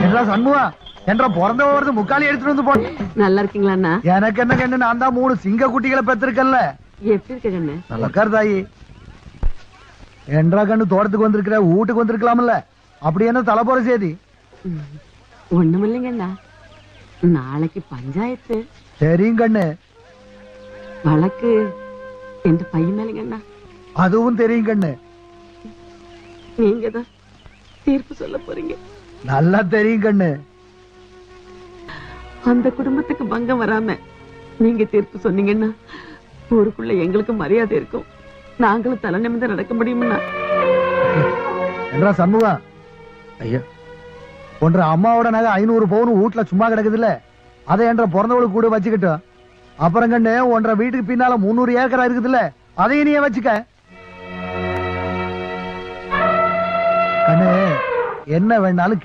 என்ன சண்முகா என்ற பிறந்த வருது முக்காலி எடுத்துட்டு வந்து போட்டு. நல்லா இருக்கீங்களா அண்ணா? எனக்கு என்ன கண்ணு, நான் தான் 3 சிங்க குட்டிகளை பெற்றிருக்கேன்ல. எப்படி இருக்க கண்ணு? நல்லா தாயி. என்றா கண்ணு தோட்டத்துக்கு வந்திருக்கிற, வீட்டுக்கு வந்திருக்கலாம்ல. அப்படி என்ன தலை போற செய்தி? ஒண்ணும் இல்லைங்க அண்ணா, நாளைக்கு பஞ்சாயத்து. தெரியும் கண்ணு. வழக்கு எந்த பையன் மேலங்க அண்ணா? அதுவும் தெரியும் கண்ணு. நீங்க தான் தீர்ப்பு சொல்ல போறீங்க. நல்லா தெரியும் கண்ணு. அந்த குடும்பத்துக்கு பங்கம் வராம நீங்க தீர்ப்பு சொன்னீங்கன்னா ஊருக்குள்ள எங்களுக்கு மரியாதை இருக்கும். நாங்களும் தலை நிமிர்ந்து நடக்க முடியும்னா. என்றா சண்முகா, ஐயா ஒன்ற அம்மாவோட நகை 500 பவுன் வீட்டுல சும்மா கிடக்குதுல்ல, அதை என்ற பிறந்தவளுக்கு கூட வச்சுக்கிட்டோம். அப்புறம் கண்ணு ஒன்ற வீட்டுக்கு பின்னால 300 ஏக்கரா இருக்குதுல்ல, அதையும் நீயே வச்சுக்க. கண்ணு என்ன வேணாலும்